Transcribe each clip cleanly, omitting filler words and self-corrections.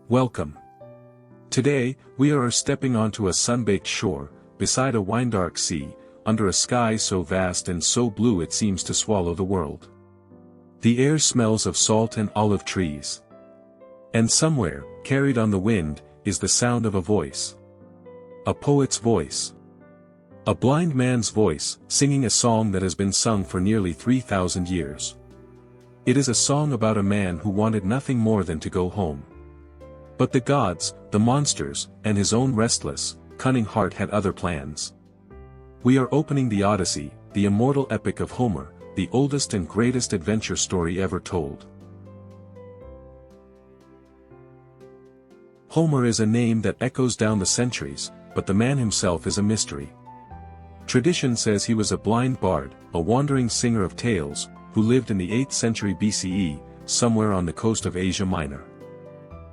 Welcome. Today, we are stepping onto a sun-baked shore, beside a wine-dark sea, under a sky so vast and so blue it seems to swallow the world. The air smells of salt and olive trees. And somewhere, carried on the wind, is the sound of a voice. A poet's voice. A blind man's voice, singing a song that has been sung for nearly 3,000 years. It is a song about a man who wanted nothing more than to go home. But the gods, the monsters, and his own restless, cunning heart had other plans. We are opening the Odyssey, the immortal epic of Homer, the oldest and greatest adventure story ever told. Homer is a name that echoes down the centuries, but the man himself is a mystery. Tradition says he was a blind bard, a wandering singer of tales, who lived in the 8th century BCE, somewhere on the coast of Asia Minor.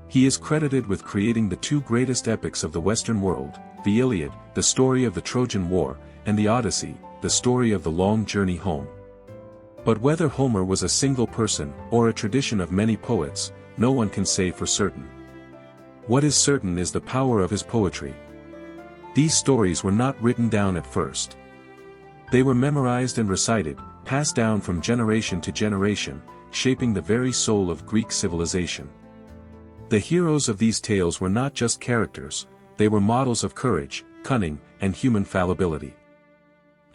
He is credited with creating the two greatest epics of the Western world, the Iliad, the story of the Trojan War, and the Odyssey, the story of the long journey home. But whether Homer was a single person, or a tradition of many poets, no one can say for certain. What is certain is the power of his poetry. These stories were not written down at first. They were memorized and recited, passed down from generation to generation, shaping the very soul of Greek civilization. The heroes of these tales were not just characters, they were models of courage, cunning, and human fallibility.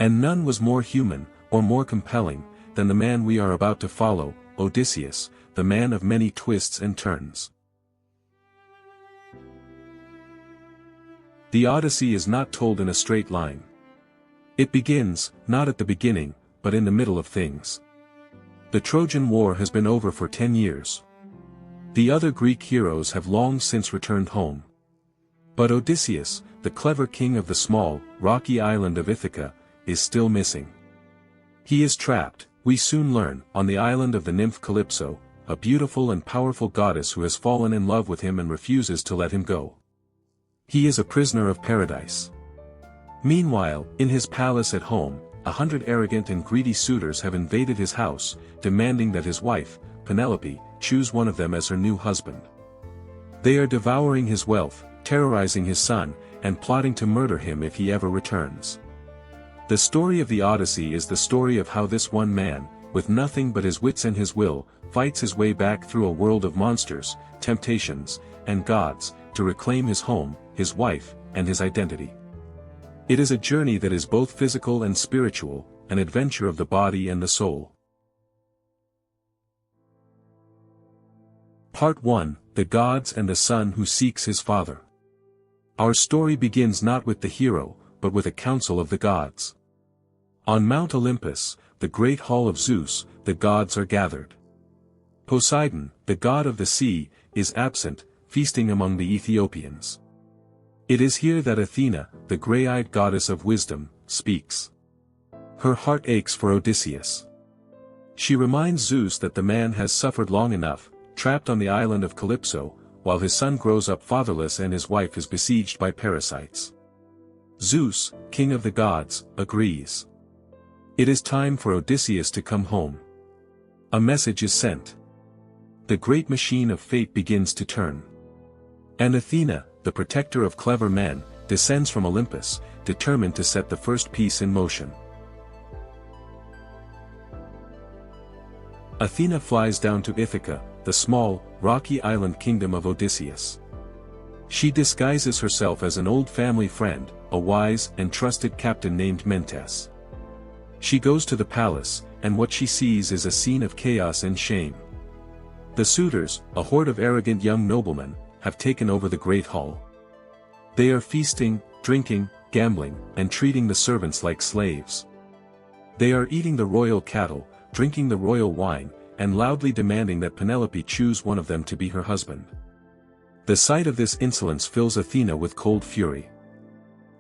And none was more human, or more compelling, than the man we are about to follow, Odysseus, the man of many twists and turns. The Odyssey is not told in a straight line. It begins, not at the beginning, but in the middle of things. The Trojan War has been over for 10 years. The other Greek heroes have long since returned home. But Odysseus, the clever king of the small, rocky island of Ithaca, is still missing. He is trapped, we soon learn, on the island of the nymph Calypso, a beautiful and powerful goddess who has fallen in love with him and refuses to let him go. He is a prisoner of paradise. Meanwhile, in his palace at home, 100 arrogant and greedy suitors have invaded his house, demanding that his wife, Penelope, choose one of them as her new husband. They are devouring his wealth, terrorizing his son, and plotting to murder him if he ever returns. The story of the Odyssey is the story of how this one man, with nothing but his wits and his will, fights his way back through a world of monsters, temptations, and gods, to reclaim his home, his wife, and his identity. It is a journey that is both physical and spiritual, an adventure of the body and the soul. Part 1, The Gods and the Son Who Seeks His Father. Our story begins not with the hero, but with a council of the gods. On Mount Olympus, the great hall of Zeus, the gods are gathered. Poseidon, the god of the sea, is absent, feasting among the Ethiopians. It is here that Athena, the grey-eyed goddess of wisdom, speaks. Her heart aches for Odysseus. She reminds Zeus that the man has suffered long enough, trapped on the island of Calypso, while his son grows up fatherless and his wife is besieged by parasites. Zeus, king of the gods, agrees. It is time for Odysseus to come home. A message is sent. The great machine of fate begins to turn. And Athena, the protector of clever men, descends from Olympus, determined to set the first piece in motion. Athena flies down to Ithaca, the small, rocky island kingdom of Odysseus. She disguises herself as an old family friend, a wise and trusted captain named Mentes. She goes to the palace, and what she sees is a scene of chaos and shame. The suitors, a horde of arrogant young noblemen, have taken over the great hall. They are feasting, drinking, gambling, and treating the servants like slaves. They are eating the royal cattle, drinking the royal wine, and loudly demanding that Penelope choose one of them to be her husband. The sight of this insolence fills Athena with cold fury.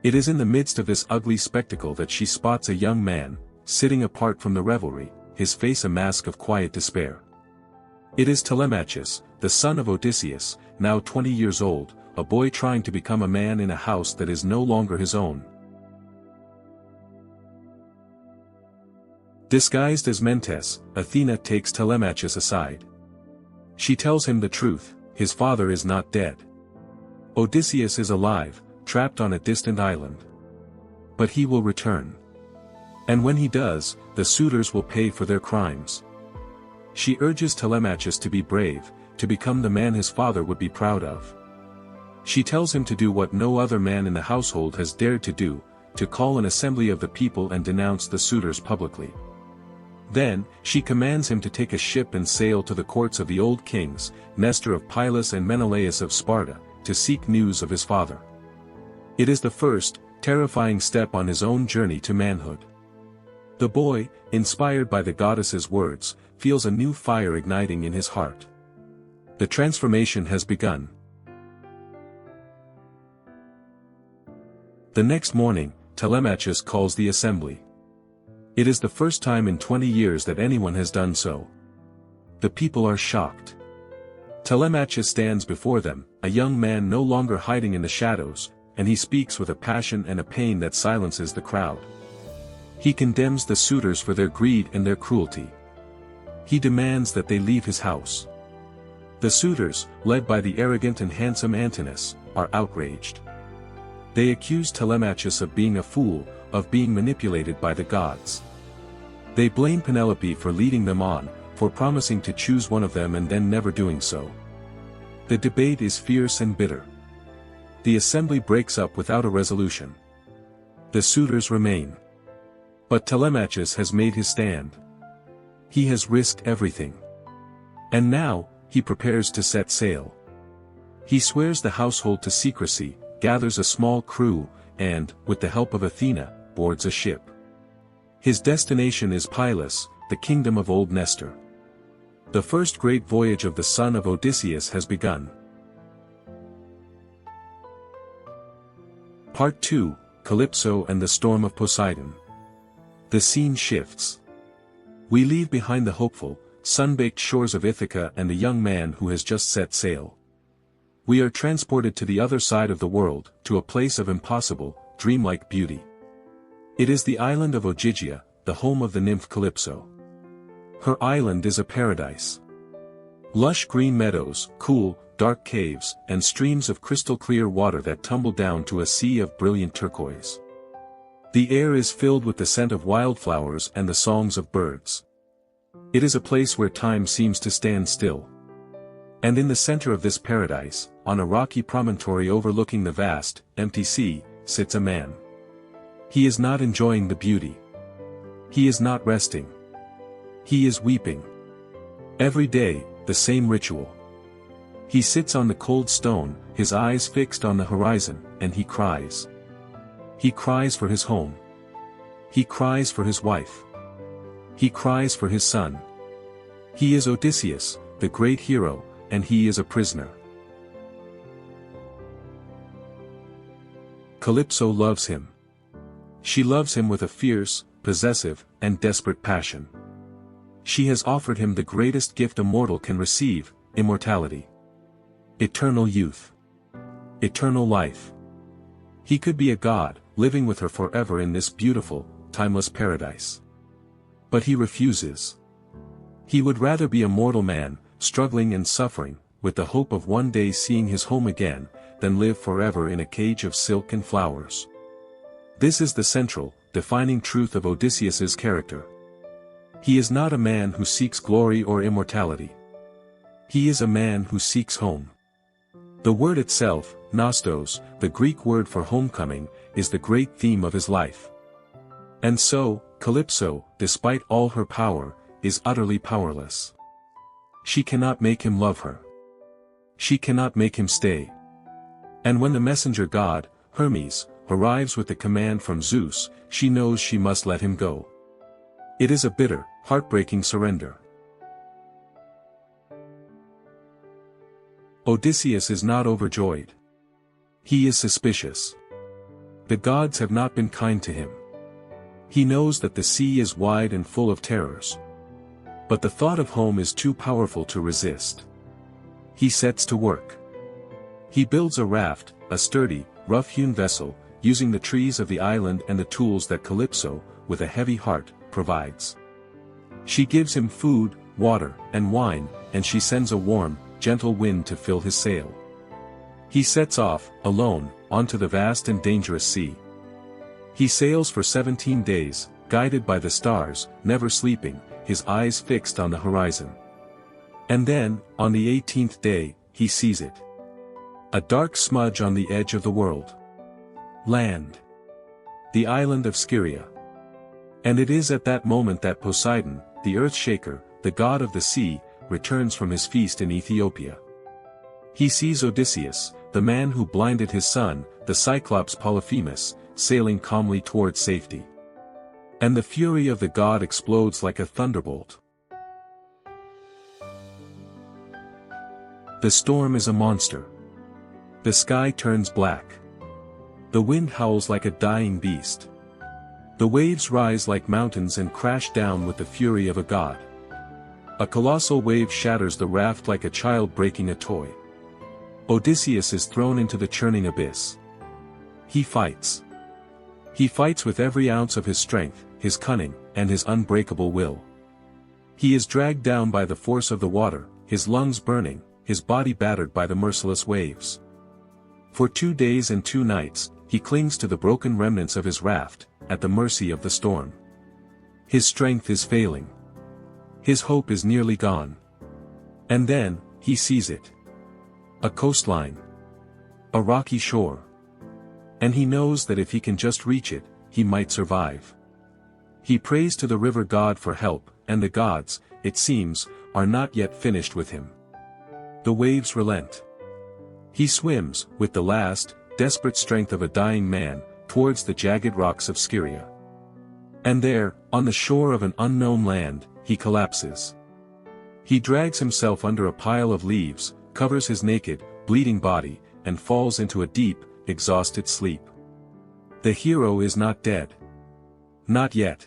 It is in the midst of this ugly spectacle that she spots a young man, sitting apart from the revelry, his face a mask of quiet despair. It is Telemachus, the son of Odysseus, now 20 years old, a boy trying to become a man in a house that is no longer his own. Disguised as Mentes, Athena takes Telemachus aside. She tells him the truth: his father is not dead. Odysseus is alive, trapped on a distant island. But he will return. And when he does, the suitors will pay for their crimes. She urges Telemachus to be brave, to become the man his father would be proud of. She tells him to do what no other man in the household has dared to do, to call an assembly of the people and denounce the suitors publicly. Then, she commands him to take a ship and sail to the courts of the old kings, Nestor of Pylos and Menelaus of Sparta, to seek news of his father. It is the first, terrifying step on his own journey to manhood. The boy, inspired by the goddess's words, feels a new fire igniting in his heart. The transformation has begun. The next morning, Telemachus calls the assembly. It is the first time in 20 years that anyone has done so. The people are shocked. Telemachus stands before them, a young man no longer hiding in the shadows, and he speaks with a passion and a pain that silences the crowd. He condemns the suitors for their greed and their cruelty. He demands that they leave his house. The suitors, led by the arrogant and handsome Antinous, are outraged. They accuse Telemachus of being a fool, of being manipulated by the gods. They blame Penelope for leading them on, for promising to choose one of them and then never doing so. The debate is fierce and bitter. The assembly breaks up without a resolution. The suitors remain. But Telemachus has made his stand. He has risked everything. And now, he prepares to set sail. He swears the household to secrecy, gathers a small crew, and, with the help of Athena, boards a ship. His destination is Pylos, the kingdom of old Nestor. The first great voyage of the son of Odysseus has begun. Part 2, Calypso and the Storm of Poseidon. The scene shifts. We leave behind the hopeful, sun-baked shores of Ithaca and the young man who has just set sail. We are transported to the other side of the world, to a place of impossible, dreamlike beauty. It is the island of Ogygia, the home of the nymph Calypso. Her island is a paradise. Lush green meadows, cool, dark caves, and streams of crystal-clear water that tumble down to a sea of brilliant turquoise. The air is filled with the scent of wildflowers and the songs of birds. It is a place where time seems to stand still. And in the center of this paradise, on a rocky promontory overlooking the vast, empty sea, sits a man. He is not enjoying the beauty. He is not resting. He is weeping. Every day, the same ritual. He sits on the cold stone, his eyes fixed on the horizon, and he cries. He cries for his home. He cries for his wife. He cries for his son. He is Odysseus, the great hero, and he is a prisoner. Calypso loves him. She loves him with a fierce, possessive, and desperate passion. She has offered him the greatest gift a mortal can receive, immortality. Eternal youth. Eternal life. He could be a god, living with her forever in this beautiful, timeless paradise. But he refuses. He would rather be a mortal man, struggling and suffering, with the hope of one day seeing his home again, than live forever in a cage of silk and flowers. This is the central, defining truth of Odysseus's character. He is not a man who seeks glory or immortality. He is a man who seeks home. The word itself, nostos, the Greek word for homecoming, is the great theme of his life. And so, Calypso, despite all her power, is utterly powerless. She cannot make him love her. She cannot make him stay. And when the messenger god, Hermes, arrives with the command from Zeus, she knows she must let him go. It is a bitter, heartbreaking surrender. Odysseus is not overjoyed. He is suspicious. The gods have not been kind to him. He knows that the sea is wide and full of terrors. But the thought of home is too powerful to resist. He sets to work. He builds a raft, a sturdy, rough-hewn vessel, using the trees of the island and the tools that Calypso, with a heavy heart, provides. She gives him food, water, and wine, and she sends a warm, gentle wind to fill his sail. He sets off, alone, onto the vast and dangerous sea. He sails for 17 days, guided by the stars, never sleeping, his eyes fixed on the horizon. And then, on the 18th day, he sees it. A dark smudge on the edge of the world. Land. The island of Scyria. And it is at that moment that Poseidon, the earth shaker, the god of the sea, returns from his feast in Ethiopia. He sees Odysseus, the man who blinded his son, the Cyclops Polyphemus, sailing calmly towards safety. And the fury of the god explodes like a thunderbolt. The storm is a monster. The sky turns black. The wind howls like a dying beast. The waves rise like mountains and crash down with the fury of a god. A colossal wave shatters the raft like a child breaking a toy. Odysseus is thrown into the churning abyss. He fights. He fights with every ounce of his strength, his cunning, and his unbreakable will. He is dragged down by the force of the water, his lungs burning, his body battered by the merciless waves. For 2 days and 2 nights, he clings to the broken remnants of his raft, at the mercy of the storm. His strength is failing. His hope is nearly gone. And then, he sees it. A coastline. A rocky shore. And he knows that if he can just reach it, he might survive. He prays to the river god for help, and the gods, it seems, are not yet finished with him. The waves relent. He swims, with the last, desperate strength of a dying man, towards the jagged rocks of Scyria. And there, on the shore of an unknown land, he collapses. He drags himself under a pile of leaves, covers his naked, bleeding body, and falls into a deep, exhausted sleep. The hero is not dead. Not yet.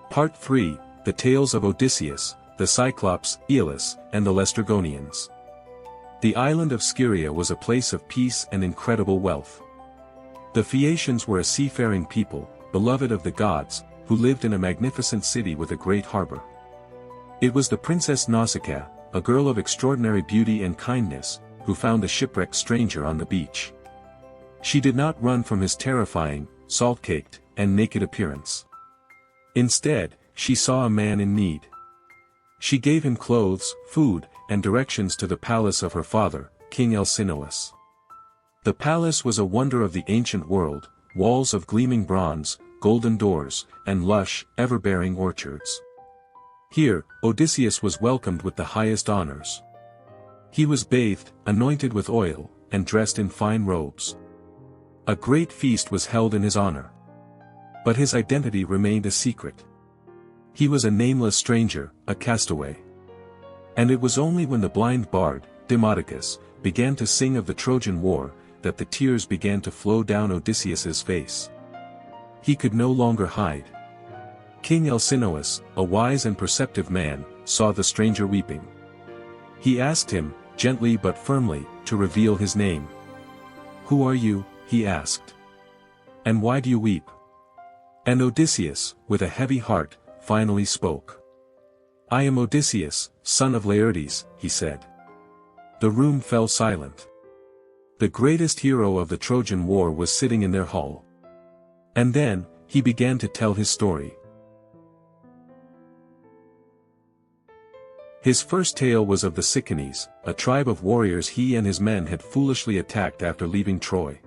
Part 3, The Tales of Odysseus, the Cyclops, Aeolus, and the Laestrygonians. The island of Scyria was a place of peace and incredible wealth. The Phaeacians were a seafaring people, beloved of the gods, who lived in a magnificent city with a great harbor. It was the Princess Nausicaa, a girl of extraordinary beauty and kindness, who found the shipwrecked stranger on the beach. She did not run from his terrifying, salt-caked, and naked appearance. Instead, she saw a man in need. She gave him clothes, food, and directions to the palace of her father, King Alcinous. The palace was a wonder of the ancient world, walls of gleaming bronze, golden doors, and lush, ever-bearing orchards. Here, Odysseus was welcomed with the highest honors. He was bathed, anointed with oil, and dressed in fine robes. A great feast was held in his honor. But his identity remained a secret. He was a nameless stranger, a castaway. And it was only when the blind bard, Telemachus, began to sing of the Trojan War, that the tears began to flow down Odysseus's face. He could no longer hide. King Alcinous, a wise and perceptive man, saw the stranger weeping. He asked him, gently but firmly, to reveal his name. "Who are you?" he asked. "And why do you weep?" And Odysseus, with a heavy heart, finally spoke. "I am Odysseus, son of Laertes," he said. The room fell silent. The greatest hero of the Trojan War was sitting in their hall. And then, he began to tell his story. His first tale was of the Sirens, a tribe of warriors he and his men had foolishly attacked after leaving Troy.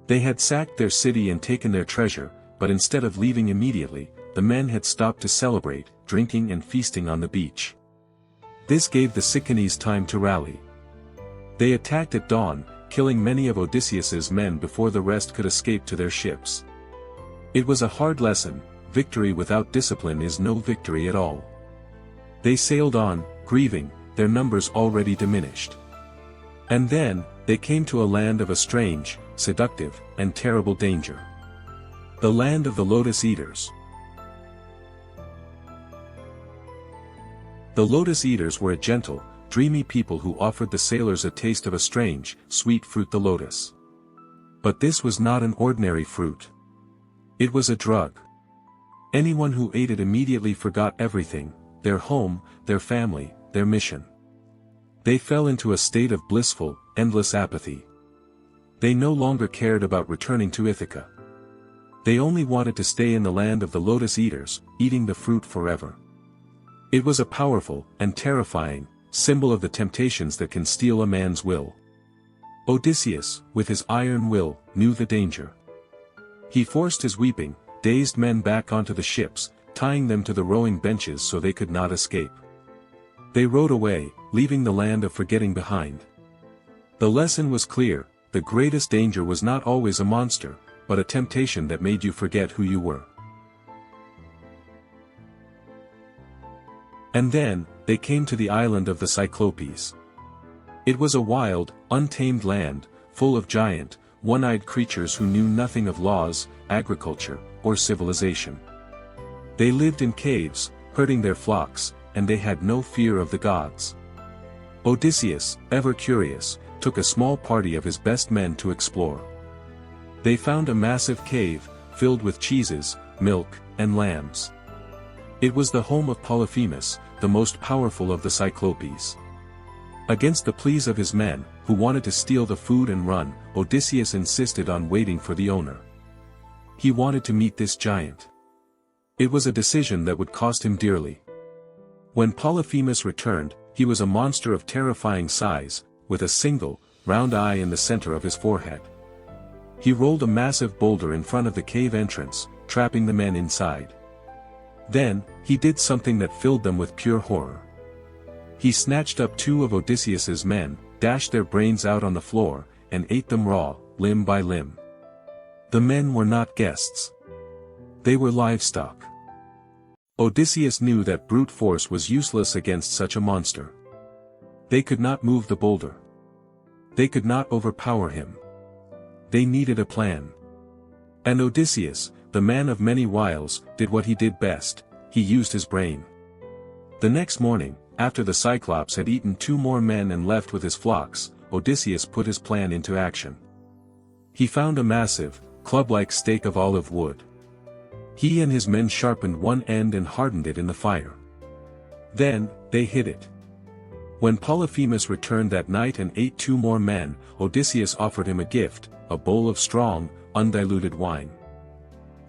They had sacked their city and taken their treasure, but instead of leaving immediately, the men had stopped to celebrate, drinking and feasting on the beach. This gave the Sirens time to rally. They attacked at dawn, killing many of Odysseus's men before the rest could escape to their ships. It was a hard lesson: victory without discipline is no victory at all. They sailed on, grieving, their numbers already diminished. And then, they came to a land of a strange, seductive, and terrible danger. The land of the Lotus Eaters. The Lotus Eaters were a gentle, dreamy people who offered the sailors a taste of a strange, sweet fruit, the lotus. But this was not an ordinary fruit. It was a drug. Anyone who ate it immediately forgot everything, their home, their family, their mission. They fell into a state of blissful, endless apathy. They no longer cared about returning to Ithaca. They only wanted to stay in the land of the lotus eaters, eating the fruit forever. It was a powerful, and terrifying, symbol of the temptations that can steal a man's will. Odysseus, with his iron will, knew the danger. He forced his weeping, dazed men back onto the ships, tying them to the rowing benches so they could not escape. They rowed away, leaving the land of forgetting behind. The lesson was clear: the greatest danger was not always a monster, but a temptation that made you forget who you were. And then, they came to the island of the Cyclopes. It was a wild, untamed land, full of giant, one-eyed creatures who knew nothing of laws, agriculture, or civilization. They lived in caves, herding their flocks, and they had no fear of the gods. Odysseus, ever curious, took a small party of his best men to explore. They found a massive cave, filled with cheeses, milk, and lambs. It was the home of Polyphemus, the most powerful of the Cyclopes. Against the pleas of his men, who wanted to steal the food and run, Odysseus insisted on waiting for the owner. He wanted to meet this giant. It was a decision that would cost him dearly. When Polyphemus returned, he was a monster of terrifying size, with a single, round eye in the center of his forehead. He rolled a massive boulder in front of the cave entrance, trapping the men inside. Then, he did something that filled them with pure horror. He snatched up two of Odysseus's men, dashed their brains out on the floor, and ate them raw, limb by limb. The men were not guests. They were livestock. Odysseus knew that brute force was useless against such a monster. They could not move the boulder. They could not overpower him. They needed a plan. And Odysseus, the man of many wiles, did what he did best: he used his brain. The next morning, after the Cyclops had eaten two more men and left with his flocks, Odysseus put his plan into action. He found a massive, club-like stake of olive wood. He and his men sharpened one end and hardened it in the fire. Then, they hid it. When Polyphemus returned that night and ate two more men, Odysseus offered him a gift, a bowl of strong, undiluted wine.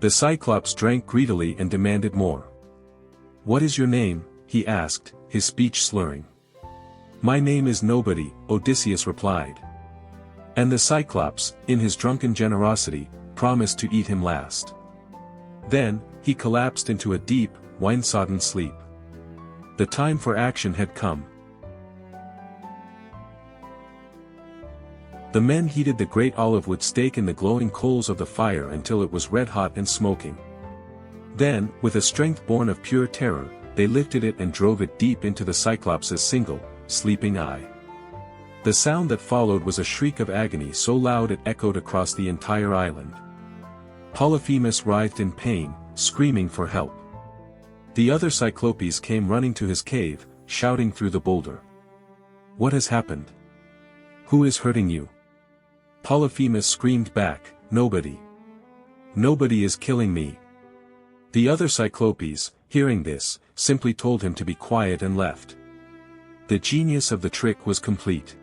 The Cyclops drank greedily and demanded more. "What is your name?" he asked, his speech slurring. "My name is Nobody," Odysseus replied. And the Cyclops, in his drunken generosity, promised to eat him last. Then, he collapsed into a deep, wine-sodden sleep. The time for action had come. The men heated the great olive wood stake in the glowing coals of the fire until it was red-hot and smoking. Then, with a strength born of pure terror, they lifted it and drove it deep into the Cyclops' single, sleeping eye. The sound that followed was a shriek of agony so loud it echoed across the entire island. Polyphemus writhed in pain, screaming for help. The other Cyclopes came running to his cave, shouting through the boulder. "What has happened? Who is hurting you?" Polyphemus screamed back, "Nobody. Nobody is killing me." The other Cyclopes, hearing this, simply told him to be quiet and left. The genius of the trick was complete.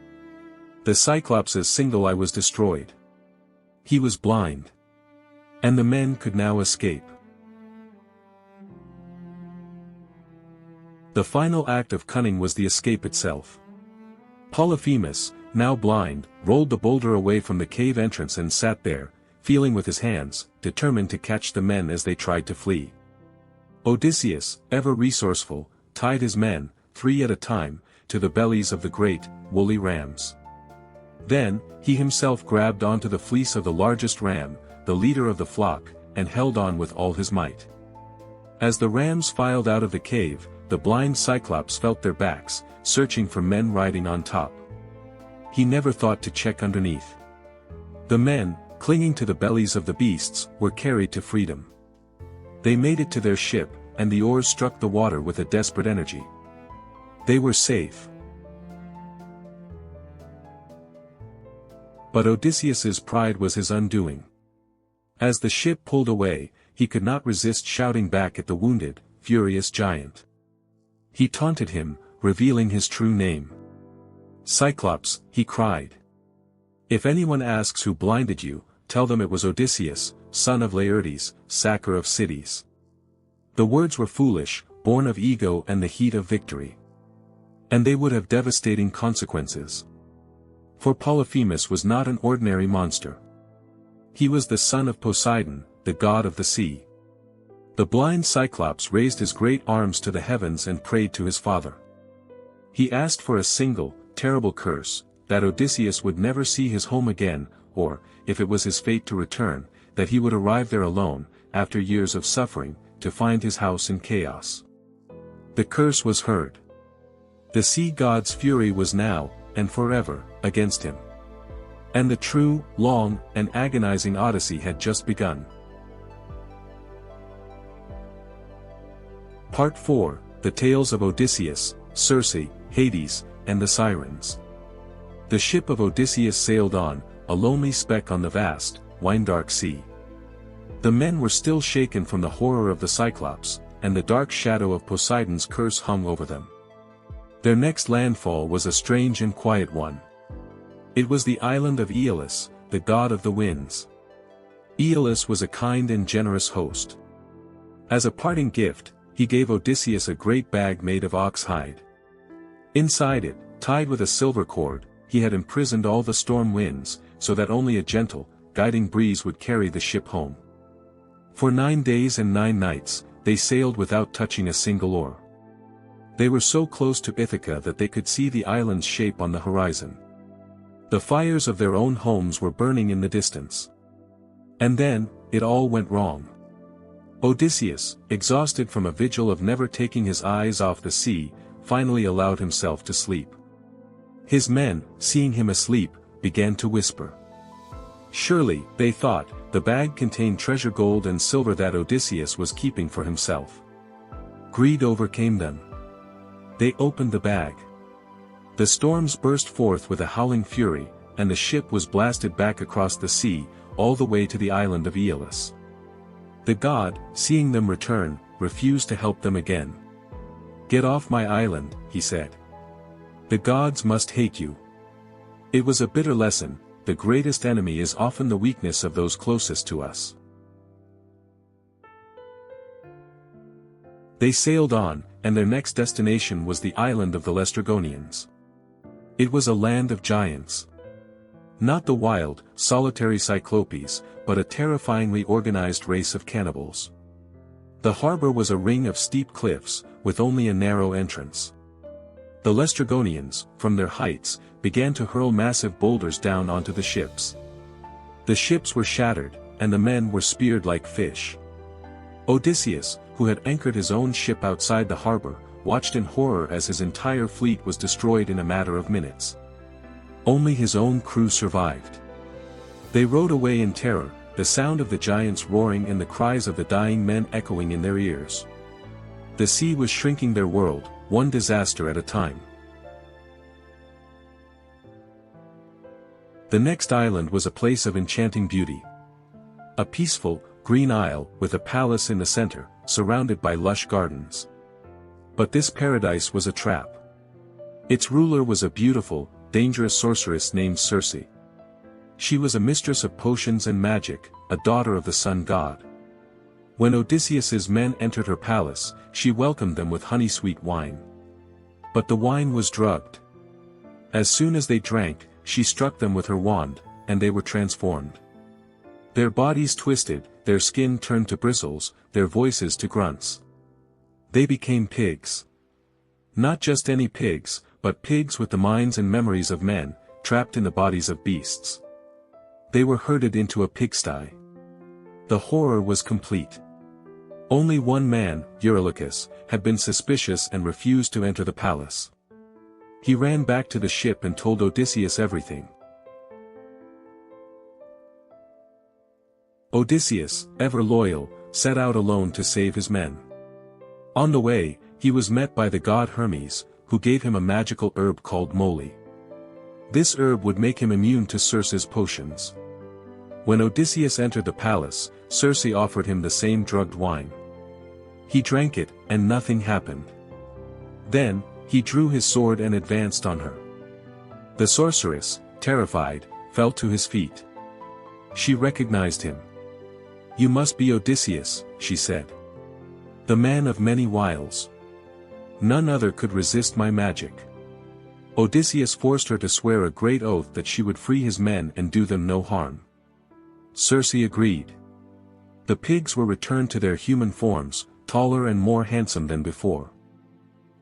The Cyclops' single eye was destroyed. He was blind. And the men could now escape. The final act of cunning was the escape itself. Polyphemus, now blind, rolled the boulder away from the cave entrance and sat there, feeling with his hands, determined to catch the men as they tried to flee. Odysseus, ever resourceful, tied his men, 3 at a time, to the bellies of the great, woolly rams. Then, he himself grabbed onto the fleece of the largest ram, the leader of the flock, and held on with all his might. As the rams filed out of the cave, the blind Cyclops felt their backs, searching for men riding on top. He never thought to check underneath. The men, clinging to the bellies of the beasts, were carried to freedom. They made it to their ship, and the oars struck the water with a desperate energy. They were safe. But Odysseus's pride was his undoing. As the ship pulled away, he could not resist shouting back at the wounded, furious giant. He taunted him, revealing his true name. "Cyclops," he cried. "If anyone asks who blinded you, tell them it was Odysseus, son of Laertes, sacker of cities." The words were foolish, born of ego and the heat of victory. And they would have devastating consequences. For Polyphemus was not an ordinary monster. He was the son of Poseidon, the god of the sea. The blind Cyclops raised his great arms to the heavens and prayed to his father. He asked for a single, terrible curse, that Odysseus would never see his home again, or, if it was his fate to return, that he would arrive there alone, after years of suffering, to find his house in chaos. The curse was heard. The sea god's fury was now, and forever, against him. And the true, long, and agonizing Odyssey had just begun. Part 4, The Tales of Odysseus, Circe, Hades, and the Sirens. The ship of Odysseus sailed on, a lonely speck on the vast, wine-dark sea. The men were still shaken from the horror of the Cyclops, and the dark shadow of Poseidon's curse hung over them. Their next landfall was a strange and quiet one. It was the island of Aeolus, the god of the winds. Aeolus was a kind and generous host. As a parting gift, he gave Odysseus a great bag made of ox hide. Inside it, tied with a silver cord, he had imprisoned all the storm winds, so that only a gentle, guiding breeze would carry the ship home. For 9 days and 9 nights, they sailed without touching a single oar. They were so close to Ithaca that they could see the island's shape on the horizon. The fires of their own homes were burning in the distance. And then, it all went wrong. Odysseus, exhausted from a vigil of never taking his eyes off the sea, finally allowed himself to sleep. His men, seeing him asleep, began to whisper. Surely, they thought, the bag contained treasure gold and silver that Odysseus was keeping for himself. Greed overcame them. They opened the bag. The storms burst forth with a howling fury, and the ship was blasted back across the sea, all the way to the island of Aeolus. The god, seeing them return, refused to help them again. "Get off my island," he said. "The gods must hate you." It was a bitter lesson. The greatest enemy is often the weakness of those closest to us. They sailed on, and their next destination was the island of the Laestrygonians. It was a land of giants. Not the wild, solitary Cyclopes, but a terrifyingly organized race of cannibals. The harbor was a ring of steep cliffs, with only a narrow entrance. The Laestrygonians, from their heights, began to hurl massive boulders down onto the ships. The ships were shattered, and the men were speared like fish. Odysseus, who had anchored his own ship outside the harbor, watched in horror as his entire fleet was destroyed in a matter of minutes. Only his own crew survived. They rowed away in terror, the sound of the giants roaring and the cries of the dying men echoing in their ears. The sea was shrinking their world, one disaster at a time. The next island was a place of enchanting beauty. A peaceful, green isle, with a palace in the center, surrounded by lush gardens. But this paradise was a trap. Its ruler was a beautiful, dangerous sorceress named Circe. She was a mistress of potions and magic, a daughter of the sun god. When Odysseus's men entered her palace, she welcomed them with honey-sweet wine. But the wine was drugged. As soon as they drank, she struck them with her wand, and they were transformed. Their bodies twisted, their skin turned to bristles, their voices to grunts. They became pigs. Not just any pigs, but pigs with the minds and memories of men, trapped in the bodies of beasts. They were herded into a pigsty. The horror was complete. Only one man, Eurylochus, had been suspicious and refused to enter the palace. He ran back to the ship and told Odysseus everything. Odysseus, ever loyal, set out alone to save his men. On the way, he was met by the god Hermes, who gave him a magical herb called moly. This herb would make him immune to Circe's potions. When Odysseus entered the palace, Circe offered him the same drugged wine. He drank it, and nothing happened. Then, he drew his sword and advanced on her. The sorceress, terrified, fell to his feet. She recognized him. "You must be Odysseus," she said. "The man of many wiles. None other could resist my magic." Odysseus forced her to swear a great oath that she would free his men and do them no harm. Circe agreed. The pigs were returned to their human forms, taller and more handsome than before.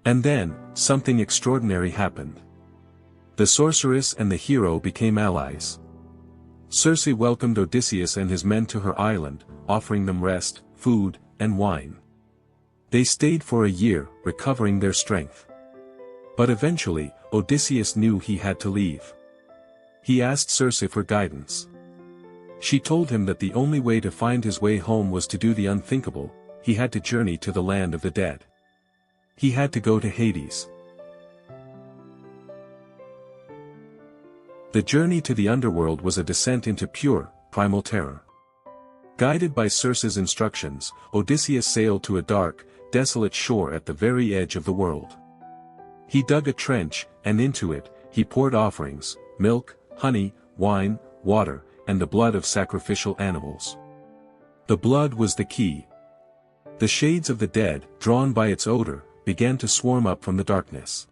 And then, something extraordinary happened. The sorceress and the hero became allies. Circe welcomed Odysseus and his men to her island, offering them rest, food, and wine. They stayed for a year, recovering their strength. But eventually, Odysseus knew he had to leave. He asked Circe for guidance. She told him that the only way to find his way home was to do the unthinkable. He had to journey to the land of the dead. He had to go to Hades. The journey to the underworld was a descent into pure, primal terror. Guided by Circe's instructions, Odysseus sailed to a dark, desolate shore at the very edge of the world. He dug a trench, and into it, he poured offerings, milk, honey, wine, water, and the blood of sacrificial animals. The blood was the key. The shades of the dead, drawn by its odor, began to swarm up from the darkness.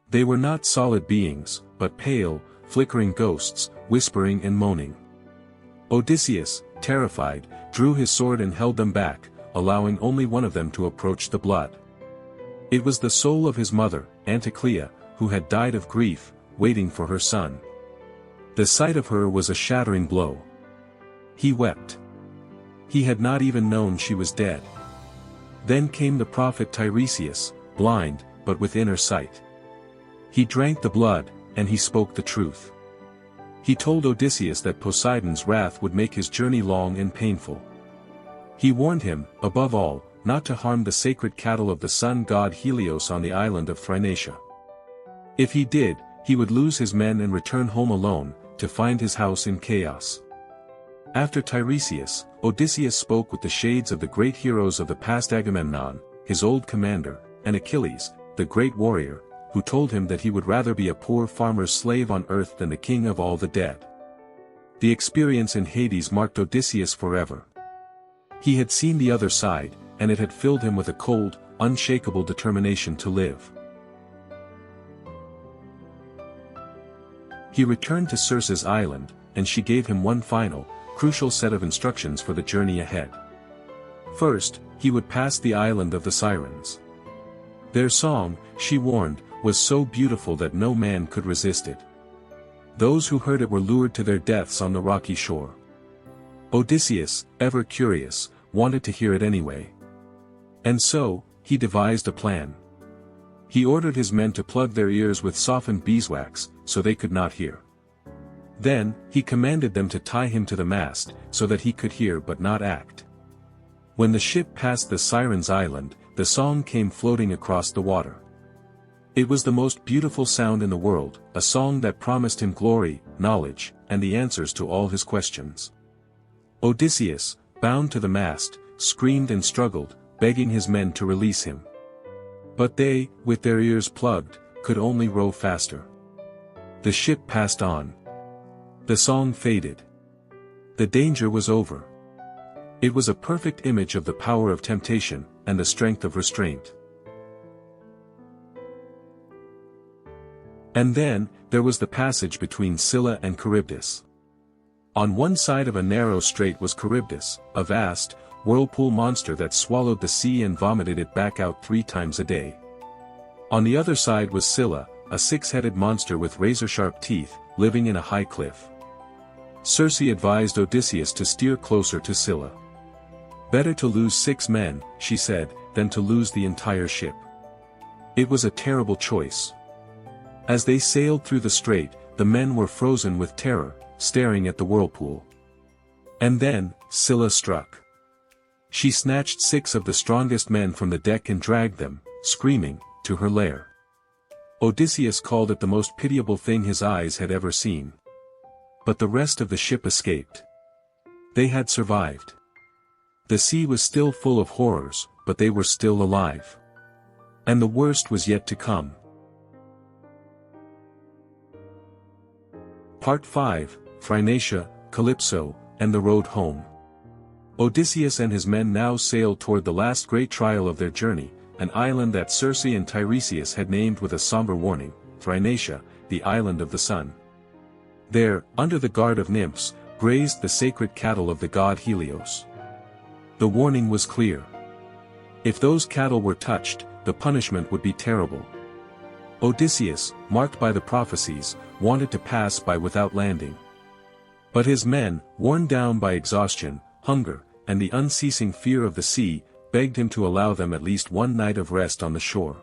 They were not solid beings, but pale, flickering ghosts, whispering and moaning. Odysseus, terrified, drew his sword and held them back, allowing only one of them to approach the blood. It was the soul of his mother, Anticlea, who had died of grief, waiting for her son. The sight of her was a shattering blow. He wept. He had not even known she was dead. Then came the prophet Tiresias, blind, but with inner sight. He drank the blood, and he spoke the truth. He told Odysseus that Poseidon's wrath would make his journey long and painful. He warned him, above all, not to harm the sacred cattle of the sun god Helios on the island of Thrinacia. If he did, he would lose his men and return home alone, to find his house in chaos. After Tiresias, Odysseus spoke with the shades of the great heroes of the past: Agamemnon, his old commander, and Achilles, the great warrior, who told him that he would rather be a poor farmer's slave on earth than the king of all the dead. The experience in Hades marked Odysseus forever. He had seen the other side, and it had filled him with a cold, unshakable determination to live. He returned to Circe's island, and she gave him one final, crucial set of instructions for the journey ahead. First, he would pass the island of the Sirens. Their song, she warned, was so beautiful that no man could resist it. Those who heard it were lured to their deaths on the rocky shore. Odysseus, ever curious, wanted to hear it anyway. And so, he devised a plan. He ordered his men to plug their ears with softened beeswax, so they could not hear. Then, he commanded them to tie him to the mast, so that he could hear but not act. When the ship passed the Sirens' island, the song came floating across the water. It was the most beautiful sound in the world, a song that promised him glory, knowledge, and the answers to all his questions. Odysseus, bound to the mast, screamed and struggled, begging his men to release him. But they, with their ears plugged, could only row faster. The ship passed on. The song faded. The danger was over. It was a perfect image of the power of temptation, and the strength of restraint. And then, there was the passage between Scylla and Charybdis. On one side of a narrow strait was Charybdis, a vast, whirlpool monster that swallowed the sea and vomited it back out 3 times a day. On the other side was Scylla, a 6-headed monster with razor-sharp teeth, living in a high cliff. Circe advised Odysseus to steer closer to Scylla. Better to lose 6 men, she said, than to lose the entire ship. It was a terrible choice. As they sailed through the strait, the men were frozen with terror, staring at the whirlpool. And then, Scylla struck. She snatched 6 of the strongest men from the deck and dragged them, screaming, to her lair. Odysseus called it the most pitiable thing his eyes had ever seen. But the rest of the ship escaped. They had survived. The sea was still full of horrors, but they were still alive. And the worst was yet to come. Part 5, Phrynacia, Calypso, and the Road Home. Odysseus and his men now sailed toward the last great trial of their journey, an island that Circe and Tiresias had named with a somber warning, Phrynacia, the island of the sun. There, under the guard of nymphs, grazed the sacred cattle of the god Helios. The warning was clear. If those cattle were touched, the punishment would be terrible. Odysseus, marked by the prophecies, wanted to pass by without landing. But his men, worn down by exhaustion, hunger, and the unceasing fear of the sea, begged him to allow them at least one night of rest on the shore.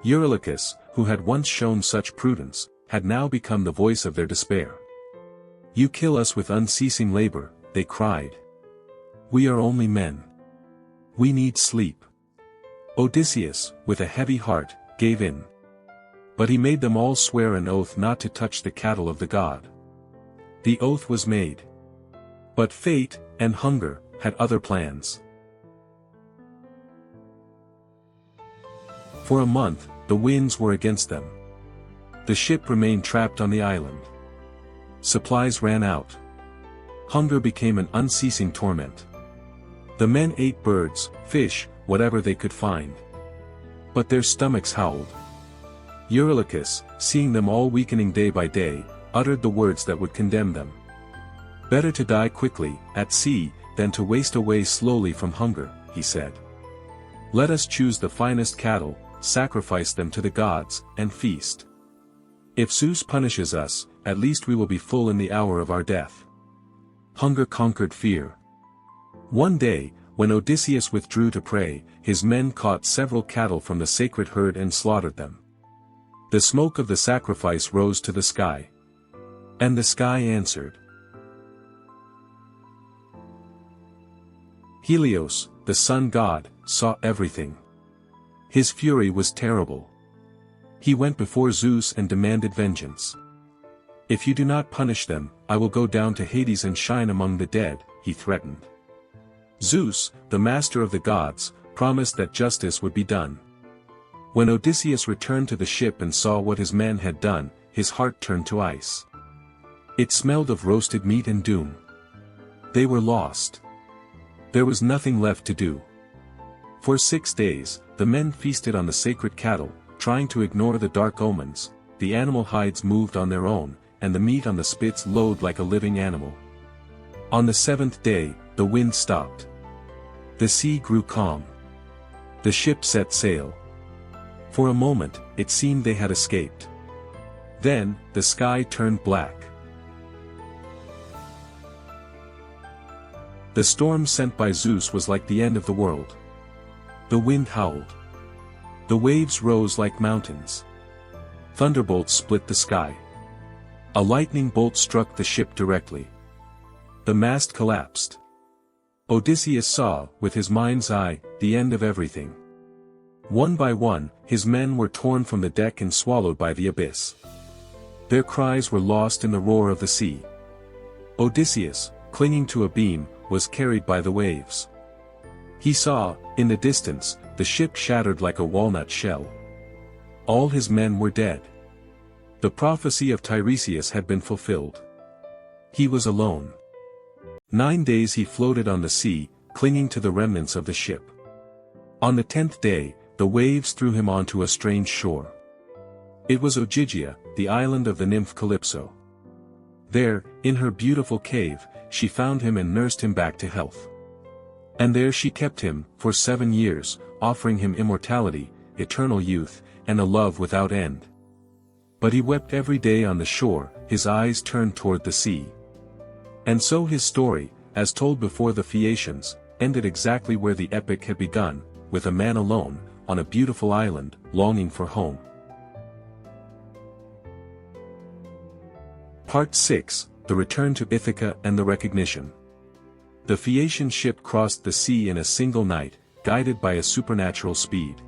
Eurylochus, who had once shown such prudence, had now become the voice of their despair. "You kill us with unceasing labor," they cried. "We are only men. We need sleep." Odysseus, with a heavy heart, gave in. But he made them all swear an oath not to touch the cattle of the god. The oath was made. But fate, and hunger, had other plans. For a month, the winds were against them. The ship remained trapped on the island. Supplies ran out. Hunger became an unceasing torment. The men ate birds, fish, whatever they could find. But their stomachs howled. Eurylochus, seeing them all weakening day by day, uttered the words that would condemn them. "Better to die quickly, at sea, than to waste away slowly from hunger," he said. "Let us choose the finest cattle, sacrifice them to the gods, and feast. If Zeus punishes us, at least we will be full in the hour of our death." Hunger conquered fear. One day, when Odysseus withdrew to pray, his men caught several cattle from the sacred herd and slaughtered them. The smoke of the sacrifice rose to the sky. And the sky answered. Helios, the sun god, saw everything. His fury was terrible. He went before Zeus and demanded vengeance. "If you do not punish them, I will go down to Hades and shine among the dead," he threatened. Zeus, the master of the gods, promised that justice would be done. When Odysseus returned to the ship and saw what his men had done, his heart turned to ice. It smelled of roasted meat and doom. They were lost. There was nothing left to do. For 6 days, the men feasted on the sacred cattle, trying to ignore the dark omens. The animal hides moved on their own, and the meat on the spits lowed like a living animal. On the 7th day, the wind stopped. The sea grew calm. The ship set sail. For a moment, it seemed they had escaped. Then, the sky turned black. The storm sent by Zeus was like the end of the world. The wind howled. The waves rose like mountains. Thunderbolts split the sky. A lightning bolt struck the ship directly. The mast collapsed. Odysseus saw, with his mind's eye, the end of everything. One by one, his men were torn from the deck and swallowed by the abyss. Their cries were lost in the roar of the sea. Odysseus, clinging to a beam, was carried by the waves. He saw, in the distance, the ship shattered like a walnut shell. All his men were dead. The prophecy of Tiresias had been fulfilled. He was alone. 9 days he floated on the sea, clinging to the remnants of the ship. On the 10th day, the waves threw him onto a strange shore. It was Ogygia, the island of the nymph Calypso. There, in her beautiful cave, she found him and nursed him back to health. And there she kept him, for 7 years, offering him immortality, eternal youth, and a love without end. But he wept every day on the shore, his eyes turned toward the sea. And so his story, as told before the Phaeacians, ended exactly where the epic had begun, with a man alone, on a beautiful island, longing for home. Part 6, The Return to Ithaca and the Recognition. The Phaeacian ship crossed the sea in a single night, guided by a supernatural speed.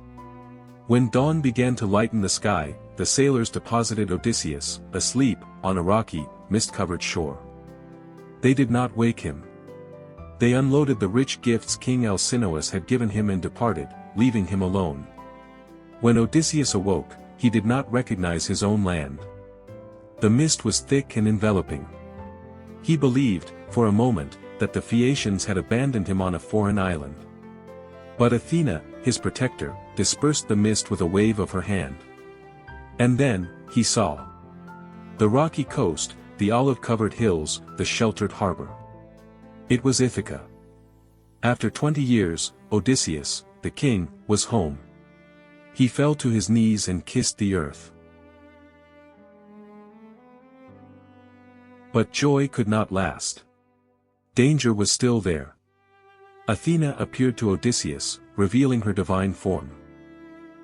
When dawn began to lighten the sky, the sailors deposited Odysseus, asleep, on a rocky, mist-covered shore. They did not wake him. They unloaded the rich gifts King Alcinous had given him and departed, leaving him alone. When Odysseus awoke, he did not recognize his own land. The mist was thick and enveloping. He believed, for a moment, that the Phaeacians had abandoned him on a foreign island. But Athena, his protector, dispersed the mist with a wave of her hand. And then, he saw the rocky coast, the olive-covered hills, the sheltered harbor. It was Ithaca. After 20 years, Odysseus, the king, was home. He fell to his knees and kissed the earth. But joy could not last. Danger was still there. Athena appeared to Odysseus, revealing her divine form.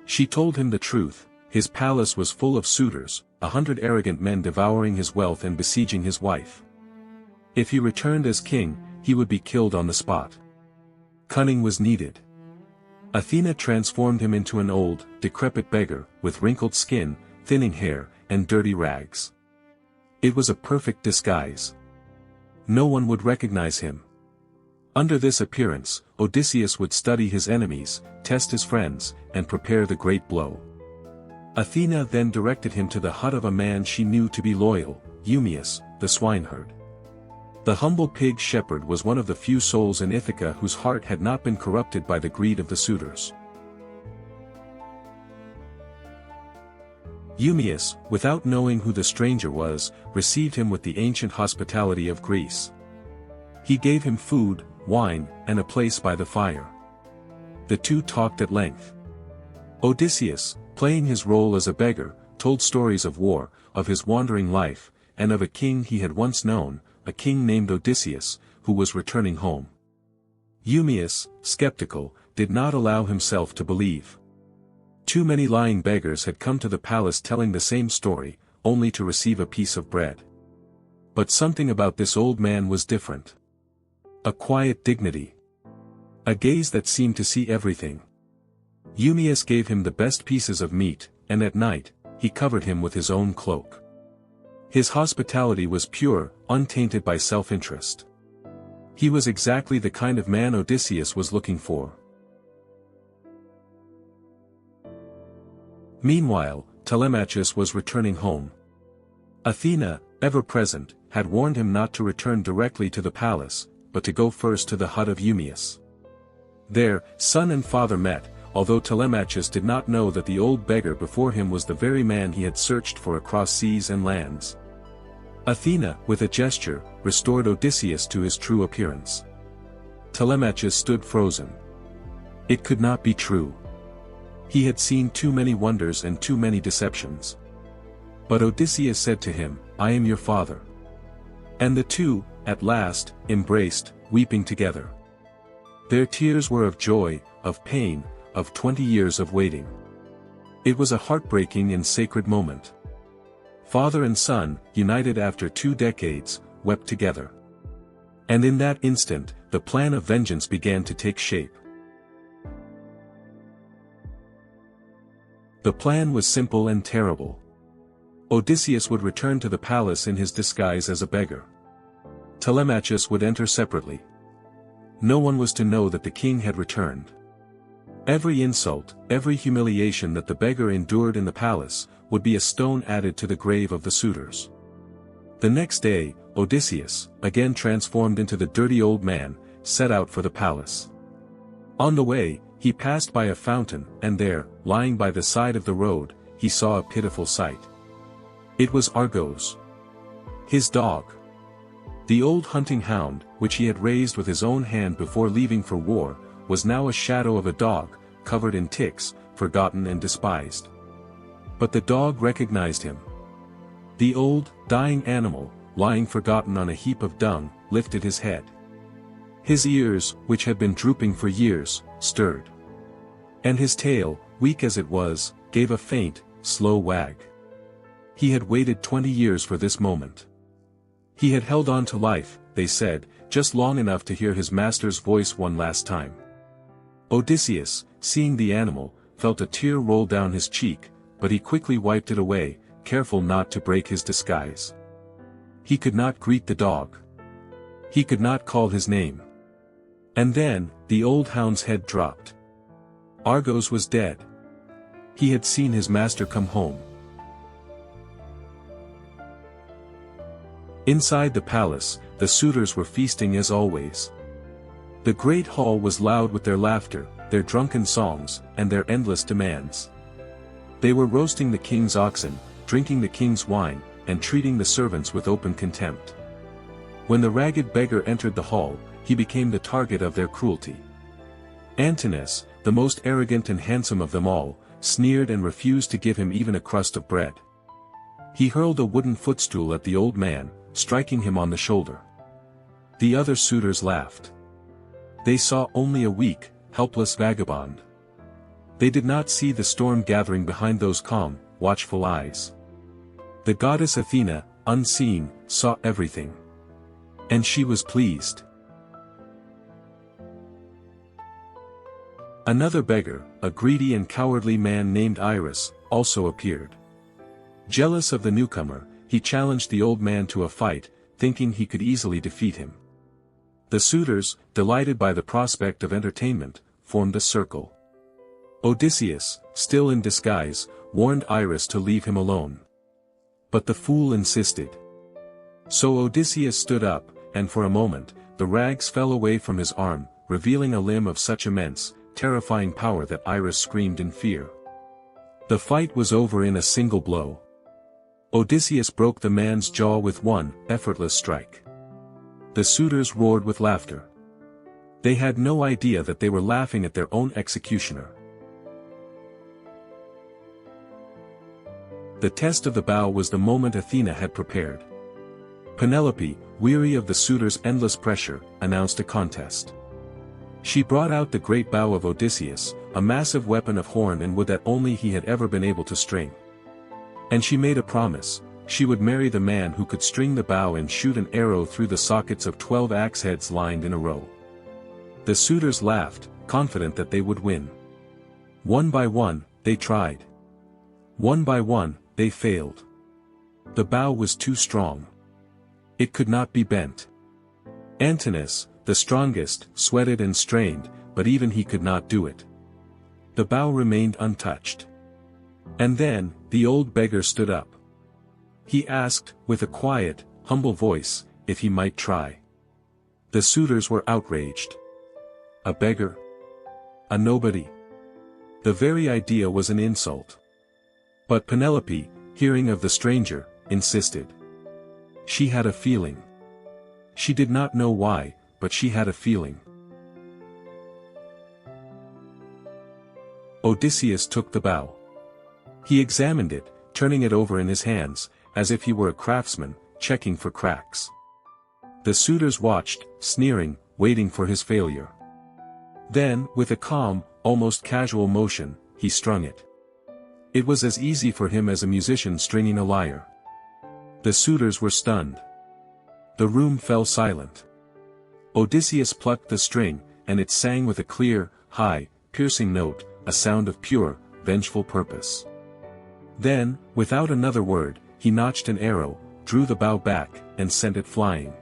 She told him the truth: his palace was full of suitors, 100 arrogant men devouring his wealth and besieging his wife. If he returned as king, he would be killed on the spot. Cunning was needed. Athena transformed him into an old, decrepit beggar, with wrinkled skin, thinning hair, and dirty rags. It was a perfect disguise. No one would recognize him. Under this appearance, Odysseus would study his enemies, test his friends, and prepare the great blow. Athena then directed him to the hut of a man she knew to be loyal, Eumaeus, the swineherd. The humble pig shepherd was one of the few souls in Ithaca whose heart had not been corrupted by the greed of the suitors. Eumaeus, without knowing who the stranger was, received him with the ancient hospitality of Greece. He gave him food, wine, and a place by the fire. The two talked at length. Odysseus, playing his role as a beggar, told stories of war, of his wandering life, and of a king he had once known, a king named Odysseus, who was returning home. Eumaeus, skeptical, did not allow himself to believe. Too many lying beggars had come to the palace telling the same story, only to receive a piece of bread. But something about this old man was different. A quiet dignity. A gaze that seemed to see everything. Eumaeus gave him the best pieces of meat, and at night, he covered him with his own cloak. His hospitality was pure, untainted by self-interest. He was exactly the kind of man Odysseus was looking for. Meanwhile, Telemachus was returning home. Athena, ever present, had warned him not to return directly to the palace, but to go first to the hut of Eumaeus. There, son and father met, although Telemachus did not know that the old beggar before him was the very man he had searched for across seas and lands. Athena, with a gesture, restored Odysseus to his true appearance. Telemachus stood frozen. It could not be true. He had seen too many wonders and too many deceptions. But Odysseus said to him, "I am your father." And the two, at last, embraced, weeping together. Their tears were of joy, of pain, of 20 years of waiting. It was a heartbreaking and sacred moment. Father and son, united after 2 decades, wept together. And in that instant, the plan of vengeance began to take shape. The plan was simple and terrible. Odysseus would return to the palace in his disguise as a beggar. Telemachus would enter separately. No one was to know that the king had returned. Every insult, every humiliation that the beggar endured in the palace, would be a stone added to the grave of the suitors. The next day, Odysseus, again transformed into the dirty old man, set out for the palace. On the way, he passed by a fountain, and there, lying by the side of the road, he saw a pitiful sight. It was Argos. His dog. The old hunting hound, which he had raised with his own hand before leaving for war, was now a shadow of a dog, covered in ticks, forgotten and despised. But the dog recognized him. The old, dying animal, lying forgotten on a heap of dung, lifted his head. His ears, which had been drooping for years, stirred. And his tail, weak as it was, gave a faint, slow wag. He had waited 20 years for this moment. He had held on to life, they said, just long enough to hear his master's voice one last time. Odysseus, seeing the animal, felt a tear roll down his cheek, but he quickly wiped it away, careful not to break his disguise. He could not greet the dog. He could not call his name. And then, the old hound's head dropped. Argos was dead. He had seen his master come home. Inside the palace, the suitors were feasting as always. The great hall was loud with their laughter, their drunken songs, and their endless demands. They were roasting the king's oxen, drinking the king's wine, and treating the servants with open contempt. When the ragged beggar entered the hall, he became the target of their cruelty. Antinous, the most arrogant and handsome of them all, sneered and refused to give him even a crust of bread. He hurled a wooden footstool at the old man, striking him on the shoulder. The other suitors laughed. They saw only a weak, helpless vagabond. They did not see the storm gathering behind those calm, watchful eyes. The goddess Athena, unseen, saw everything. And she was pleased. Another beggar, a greedy and cowardly man named Iris, also appeared. Jealous of the newcomer, he challenged the old man to a fight, thinking he could easily defeat him. The suitors, delighted by the prospect of entertainment, formed a circle. Odysseus, still in disguise, warned Iris to leave him alone. But the fool insisted. So Odysseus stood up, and for a moment, the rags fell away from his arm, revealing a limb of such immense, terrifying power that Iris screamed in fear. The fight was over in a single blow. Odysseus broke the man's jaw with one effortless strike. The suitors roared with laughter. They had no idea that they were laughing at their own executioner. The test of the bow was the moment Athena had prepared. Penelope, weary of the suitors' endless pressure, announced a contest. She brought out the great bow of Odysseus, a massive weapon of horn and wood that only he had ever been able to string. And she made a promise: she would marry the man who could string the bow and shoot an arrow through the sockets of 12 axe heads lined in a row. The suitors laughed, confident that they would win. One by one, they tried. One by one, they failed. The bow was too strong. It could not be bent. Antinous, the strongest, sweated and strained, but even he could not do it. The bow remained untouched. And then, the old beggar stood up. He asked, with a quiet, humble voice, if he might try. The suitors were outraged. A beggar? A nobody? The very idea was an insult. But Penelope, hearing of the stranger, insisted. She had a feeling. She did not know why, but she had a feeling. Odysseus took the bow. He examined it, turning it over in his hands, as if he were a craftsman, checking for cracks. The suitors watched, sneering, waiting for his failure. Then, with a calm, almost casual motion, he strung it. It was as easy for him as a musician stringing a lyre. The suitors were stunned. The room fell silent. Odysseus plucked the string, and it sang with a clear, high, piercing note, a sound of pure, vengeful purpose. Then, without another word, he notched an arrow, drew the bow back, and sent it flying.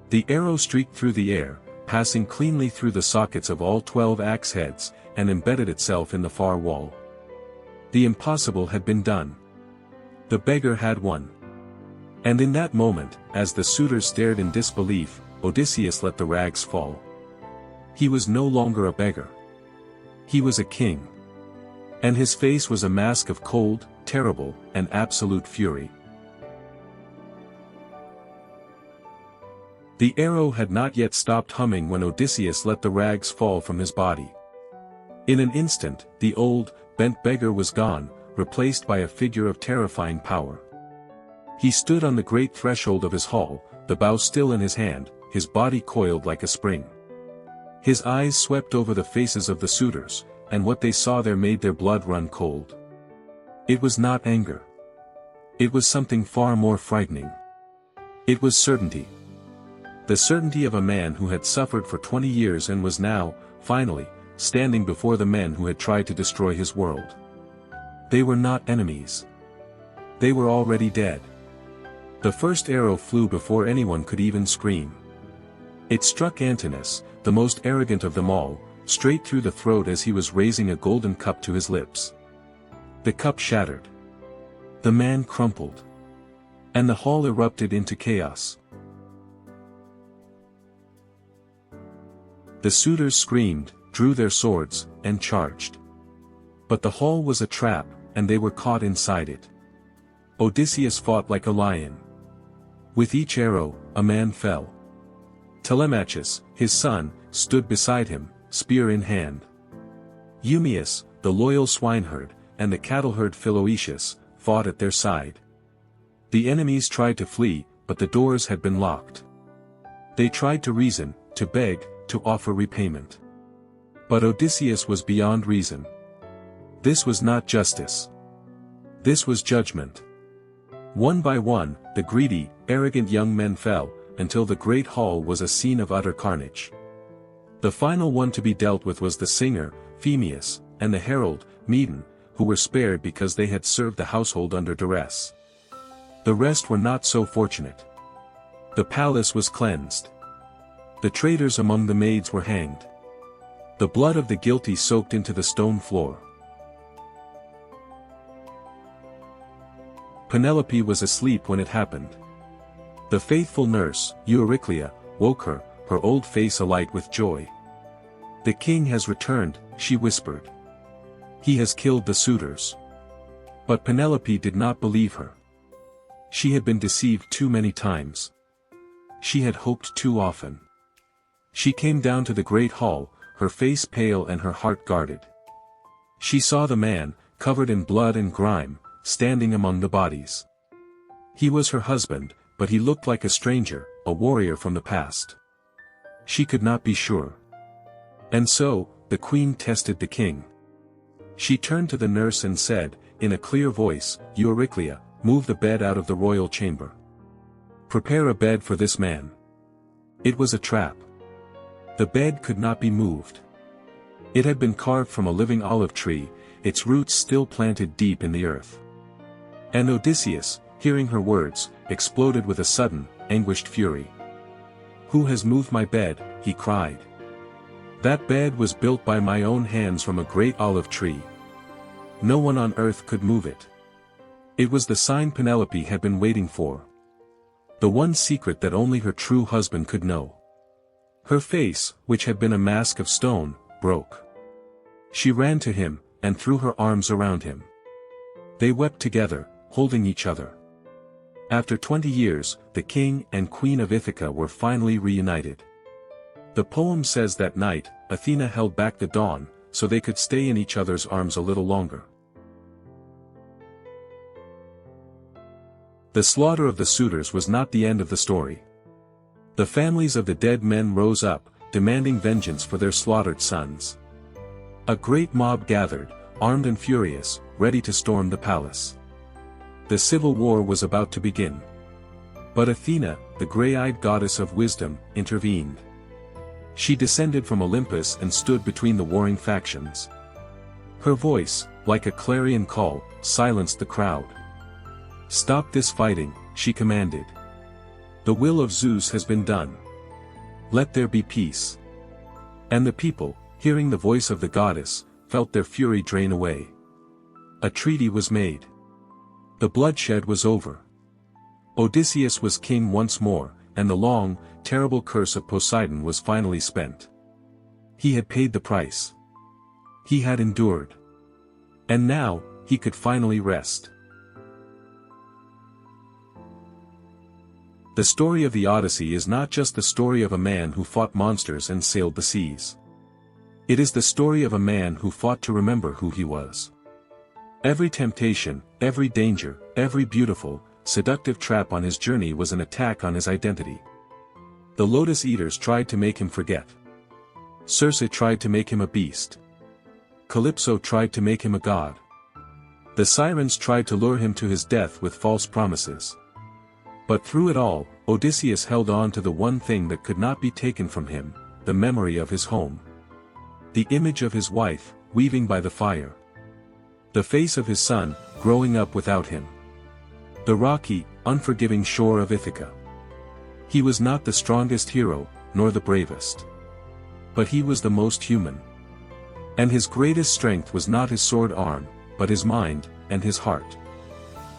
The arrow streaked through the air, passing cleanly through the sockets of all 12 axe heads, and embedded itself in the far wall. The impossible had been done. The beggar had won. And in that moment, as the suitors stared in disbelief, Odysseus let the rags fall. He was no longer a beggar. He was a king. And his face was a mask of cold, terrible, and absolute fury. The arrow had not yet stopped humming when Odysseus let the rags fall from his body. In an instant, the old, bent beggar was gone, replaced by a figure of terrifying power. He stood on the great threshold of his hall, the bow still in his hand, his body coiled like a spring. His eyes swept over the faces of the suitors, and what they saw there made their blood run cold. It was not anger. It was something far more frightening. It was certainty. The certainty of a man who had suffered for 20 years and was now, finally, standing before the men who had tried to destroy his world. They were not enemies. They were already dead. The first arrow flew before anyone could even scream. It struck Antinous, the most arrogant of them all, straight through the throat as he was raising a golden cup to his lips. The cup shattered. The man crumpled. And the hall erupted into chaos. The suitors screamed, drew their swords, and charged. But the hall was a trap, and they were caught inside it. Odysseus fought like a lion. With each arrow, a man fell. Telemachus, his son, stood beside him, spear in hand. Eumaeus, the loyal swineherd, and the cattleherd Philoetius, fought at their side. The enemies tried to flee, but the doors had been locked. They tried to reason, to beg, to offer repayment. But Odysseus was beyond reason. This was not justice. This was judgment. One by one, the greedy, arrogant young men fell, until the great hall was a scene of utter carnage. The final one to be dealt with was the singer, Phemius, and the herald, Medon, who were spared because they had served the household under duress. The rest were not so fortunate. The palace was cleansed. The traitors among the maids were hanged. The blood of the guilty soaked into the stone floor. Penelope was asleep when it happened. The faithful nurse, Euryclea, woke her, her old face alight with joy. "The king has returned," she whispered. "He has killed the suitors." But Penelope did not believe her. She had been deceived too many times. She had hoped too often. She came down to the great hall, her face pale and her heart guarded. She saw the man, covered in blood and grime, standing among the bodies. He was her husband, but he looked like a stranger, a warrior from the past. She could not be sure. And so, the queen tested the king. She turned to the nurse and said, in a clear voice, "Euryclea, move the bed out of the royal chamber. Prepare a bed for this man." It was a trap. The bed could not be moved. It had been carved from a living olive tree, its roots still planted deep in the earth. And Odysseus, hearing her words, exploded with a sudden, anguished fury. "Who has moved my bed?" he cried. "That bed was built by my own hands from a great olive tree. No one on earth could move it." It was the sign Penelope had been waiting for. The one secret that only her true husband could know. Her face, which had been a mask of stone, broke. She ran to him, and threw her arms around him. They wept together, holding each other. After 20 years, the king and queen of Ithaca were finally reunited. The poem says that night, Athena held back the dawn, so they could stay in each other's arms a little longer. The slaughter of the suitors was not the end of the story. The families of the dead men rose up, demanding vengeance for their slaughtered sons. A great mob gathered, armed and furious, ready to storm the palace. The civil war was about to begin. But Athena, the gray-eyed goddess of wisdom, intervened. She descended from Olympus and stood between the warring factions. Her voice, like a clarion call, silenced the crowd. "Stop this fighting," she commanded. "The will of Zeus has been done. Let there be peace." And the people, hearing the voice of the goddess, felt their fury drain away. A treaty was made. The bloodshed was over. Odysseus was king once more, and the long, terrible curse of Poseidon was finally spent. He had paid the price. He had endured. And now, he could finally rest. The story of the Odyssey is not just the story of a man who fought monsters and sailed the seas. It is the story of a man who fought to remember who he was. Every temptation, every danger, every beautiful, seductive trap on his journey was an attack on his identity. The lotus eaters tried to make him forget. Circe tried to make him a beast. Calypso tried to make him a god. The Sirens tried to lure him to his death with false promises. But through it all, Odysseus held on to the one thing that could not be taken from him, the memory of his home. The image of his wife, weaving by the fire. The face of his son, growing up without him. The rocky, unforgiving shore of Ithaca. He was not the strongest hero, nor the bravest. But he was the most human. And his greatest strength was not his sword arm, but his mind, and his heart.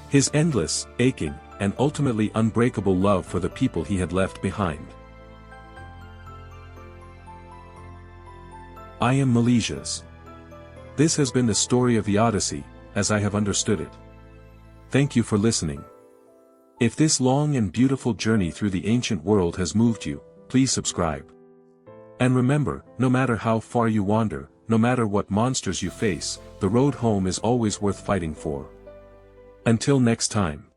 His endless, aching, and ultimately unbreakable love for the people he had left behind. I am Melesias. This has been the story of the Odyssey, as I have understood it. Thank you for listening. If this long and beautiful journey through the ancient world has moved you, please subscribe. And remember, no matter how far you wander, no matter what monsters you face, the road home is always worth fighting for. Until next time.